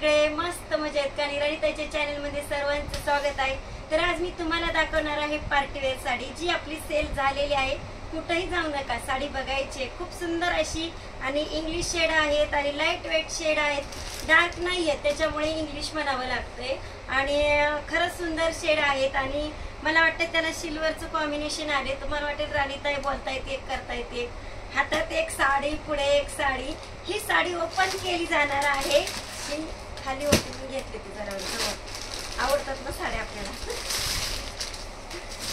सगळे मस्त मजेत का? रणिताईच्या चॅनल मध्ये सर्वांचं स्वागत आहे। तर आज मी तुम्हाला दाखवणार आहे पार्टीवेअर साडी, जी आपली सेल झालेली आहे। कुठेही जाऊ नका, साडी बघायची। खूप सुंदर अशी आणि इंग्लिश शेड आहेत आणि लाईट वेट शेड आहेत, डार्क नाही आहे, त्याच्यामुळे इंग्लिश म्हणावं लागतंय। आणि खरंच सुंदर शेड आहेत आणि मला वाटतं त्याला सिल्वरचं कॉम्बिनेशन आले। तुम्हाला वाटेल रणिताई बोलता येते, करता येते। हातात एक साडी, पुढे एक साडी। ही साडी ओपन केली जाणार आहे। ही खाली ओपन घेतली ती जरा, आवडतात ना साड्या आपल्याला।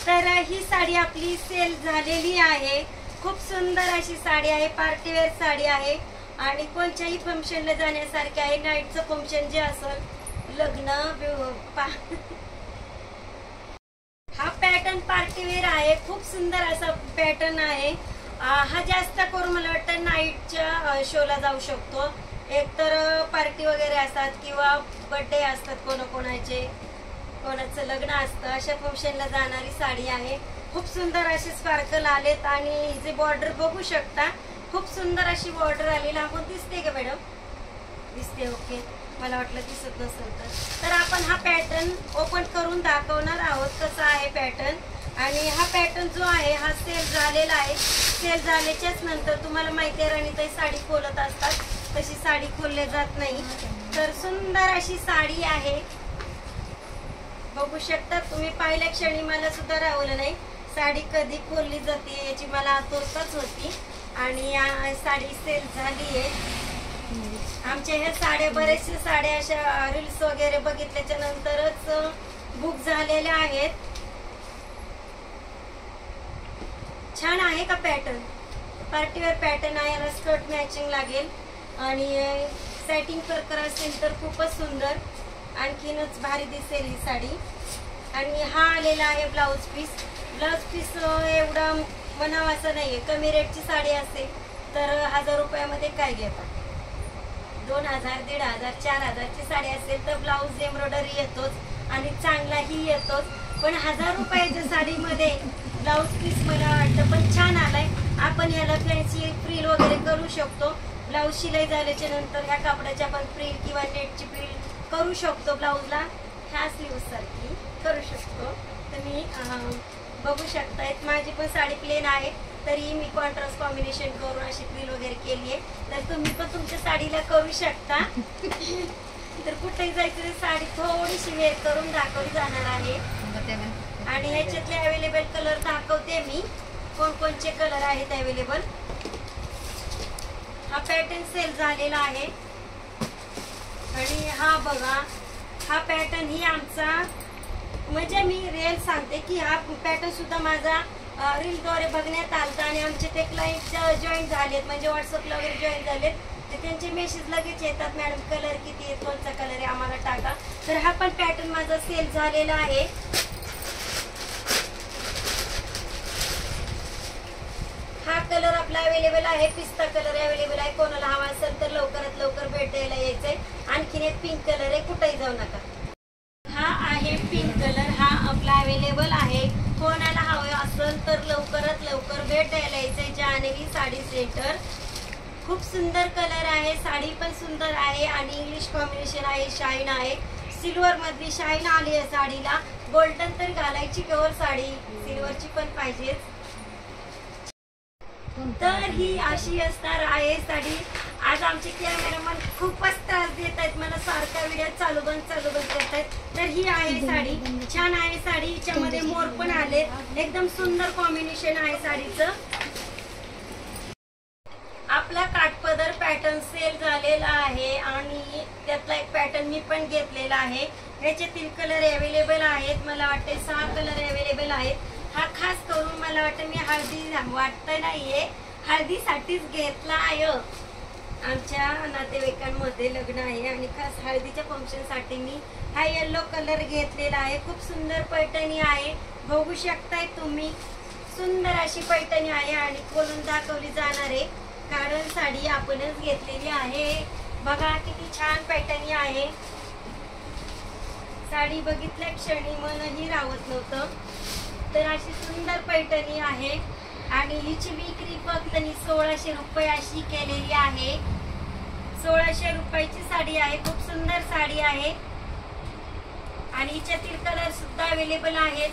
तर ही साडी आपली सेल झालेली आहे। खूप सुंदर अशी साडी आहे, पार्टीवेअर साडी आहे आणि कोणत्याही फंक्शनला जाण्यासारखी आहे। नाईटचं फंक्शन जे असेल, लग्न, हा पॅटर्न पार्टीवेअर आहे। खूप सुंदर असा पॅटर्न आहे। हा जास्त करून मला वाटतं नाईटच्या शोला जाऊ शकतो। एकतर पार्टी वगैरे असतात किंवा बर्थडे असतात, कोणाचे कोणाचं लग्न असतं, अशा फंक्शनला जाणारी साडी आहे। खूप सुंदर असे स्पार्कल आलेत आणि जे बॉर्डर बघू शकता, खूप सुंदर अशी बॉर्डर आलेली आपण दिसते का मॅडम? दिसते, ओके। मला वाटलं दिसत नसेल तर आपण हा पॅटर्न ओपन करून दाखवणार आहोत कसा आहे पॅटर्न। आणि हा पॅटर्न जो आहे हा सेल झालेला आहे। सेल झाल्याच्याच नंतर तुम्हाला माहिती आहे रणिताई साडी खोलत असतात, तशी साडी खोलली जात नाही। तर सुंदर अशी साडी आहे, बघू शकता तुम्ही। पहिल्या क्षणी मला सुद्धा राहवलं नाही, साडी कधी खोलली जाते याची मला आतुरताच होती। आणि साडी सेल झाली आहे। आमच्या ह्या साड्या, बरेचशे साड्या अशा रील्स वगैरे बघितल्याच्या नंतरच बुक झालेल्या आहेत। छान आहे का पॅटर्न? पार्टीवेअर पॅटर्न आहे, याला स्कर्ट मॅचिंग लागेल आणि सेटिंग कर असेल तर खूपच सुंदर, आणखीनच भारी दिसेल ही साडी। आणि हा आलेला आहे ब्लाउज पीस। ब्लाउज पीस एवढा म्हणावं असं नाहीये, कमी रेटची साडी असेल तर 1000 रुपयामध्ये काय घेतात? 2000, 1500, 4000ची साडी असेल तर ब्लाउज एम्ब्रॉयडरी येतोच आणि चांगलाही येतोच। पण 1000 रुपयाच्या साडीमध्ये ब्लाउज पीस मला वाटतं पण छान आलाय। आपण याला फॅन्सी फ्रिल वगैरे करू शकतो। ब्लाउज शिलाई झाल्याच्या नंतर ह्या कापडाची आपण फ्रिल किंवा नेटची फ्रिल करू शकतो। ब्लाउजला ह्या स्लीव्ह सारखी करू शकतो। तुम्ही बघू शकतायत, माझी पण साडी प्लेन आहे तरी मी कॉन्ट्रास्ट कॉम्बिनेशन करून अशी फ्रिल वगैरे केली आहे। तर तुम्ही पण तुमच्या साडीला करू शकता। तर कुठेही जायचं तर साडी थोडीशी वेअर करून दाखवली जाणार आहे। आणि ह्याच्यातले अवेलेबल कलर दाखवते मी, कोणकोणचे कलर आहेत अवेलेबल। हा पॅटर्न सेल झालेला आहे आणि हा बघा, हा पॅटर्न ही आमचा, म्हणजे मी रिअल सांगते की हा पॅटर्न सुद्धा माझा रीलद्वारे बघण्यात आलता आणि आमचे ते क्लायंट जॉईन झालेत, म्हणजे व्हॉट्सअपला वगैरे जॉईन झालेत, तर त्यांचे मेसेज लगेच येतात, मॅडम कलर किती आहे, कोणता कलर आहे आम्हाला टाका। तर हा पण पॅटर्न माझा सेल झालेला आहे। हा कलर आपला अवेलेबल आहे, पिस्ता कलर अवेलेबल आहे। कोणाला हवा असेल तर लवकरात लवकर भेट द्यायला यायचंय। आणखीन एक पिंक कलर आहे, कुठेही जाऊ नका। हा आहे पिंक कलर, हा आपला अवेलेबल आहे। कोणाला हवं असेल तर लवकरात लवकर भेट द्यायला यायचंय। जान्हवी साडी सेंटर, खूप सुंदर कलर आहे, साडी पण सुंदर आहे आणि इंग्लिश कॉम्बिनेशन आहे, शाईन आहे। सिल्वर मधली शाईन आली आहे साडीला। गोल्डन तर घालायची केवळ साडी, सिल्वरची पण पाहिजे। तर ही अशी असणार आहे साडी। आज आमचे कॅमेरामॅन खूपच त्रास देत आहेत, मला सारखा व्हिडिओ चालू बंद करतायत। तर ही आहे साडी, छान आहे साडी, हिच्यामध्ये मोर पण आले, एकदम सुंदर कॉम्बिनेशन आहे साडीचं। आपला काठपदर पॅटर्न सेल झालेला आहे आणि त्यातला एक पॅटर्न मी पण घेतलेला आहे। ह्याचे 3 कलर अवेलेबल आहेत, मला वाटते 6 कलर अवेलेबल आहेत। हा खास करून मला वाटतं मी हळदी वाटतं नाहीये, हळदीसाठीच घेतला आहे। आमच्या नातेवाईकांमध्ये लग्न आहे आणि खास हळदीच्या फंक्शन साठी मी हा येलो कलर घेतलेला आहे। खूप सुंदर पैठणी आहे, बघू शकताय तुम्ही। सुंदर अशी पैठणी आहे आणि खोलून दाखवली जाणार आहे, कारण साडी आपणच घेतलेली आहे। बघा किती छान पैठणी आहे। साडी बघितल्या क्षणी मनही राहत नव्हतं। तर अशी सुंदर पैठणी आहे आणि हिची विक्री फक्त 1600 रुपये अशी केलेली आहे। 1600 रुपयाची साडी आहे. खूप सुंदर साडी आहे आणि हिच्यातील कलर सुद्धा अवेलेबल आहेत.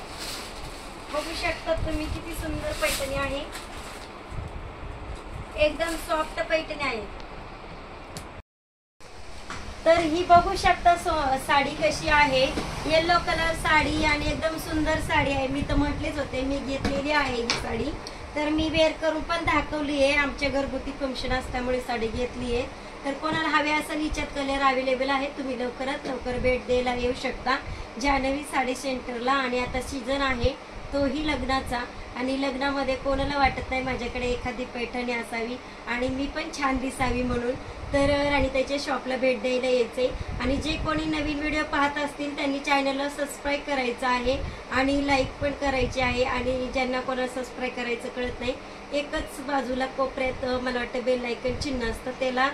बघू शकता तुम्ही किती सुंदर पैठणी आहे. एकदम सॉफ्ट पैठणी आहे. तर ही बघू शकता साडी कशी आहे. येलो कलर साडी आणि एकदम सुंदर साडी आहे. मी तर म्हटलेच होते मी घेतलेली आहे ही साडी. तर मी वेअर करून पण दाखवली आहे. आमच्या घरगुती फंक्शन असल्यामुळे साडी घेतली आहे. तर कोणाला हवे असेल हिच्यात कलर अवेलेबल आहे. तुम्ही लवकरात लवकर भेट द्यायला येऊ शकता जान्हवी साडी सेंटरला. आणि आता सीझन आहे तोही लग्नाचा आणि लग्नामध्ये कोणाला वाटत नाही माझ्याकडे एखादी पैठणी असावी आणि मी पण छान दिसावी म्हणून. तर राणीताईच्या शॉपला भेट द्यायला यायचंय. आणि जे कोणी नवीन व्हिडिओ पाहत असतील त्यांनी चॅनलला सबस्क्राईब करायचं आहे आणि लाईक पण करायचे आहे. आणि ज्यांना कोणाला सबस्क्राईब करायचं कळत नाही एकच बाजूला कोपऱ्यात मला वाटतं बेल आयकन चिन्ह असतं त्याला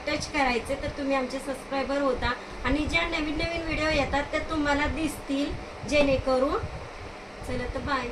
टच करायचे तर तुम्ही आमचे सबस्क्रायबर होता. आणि ज्या नवीन नवीन व्हिडिओ येतात ते तुम्हाला दिसतील जेणेकरून. चला तर बाय.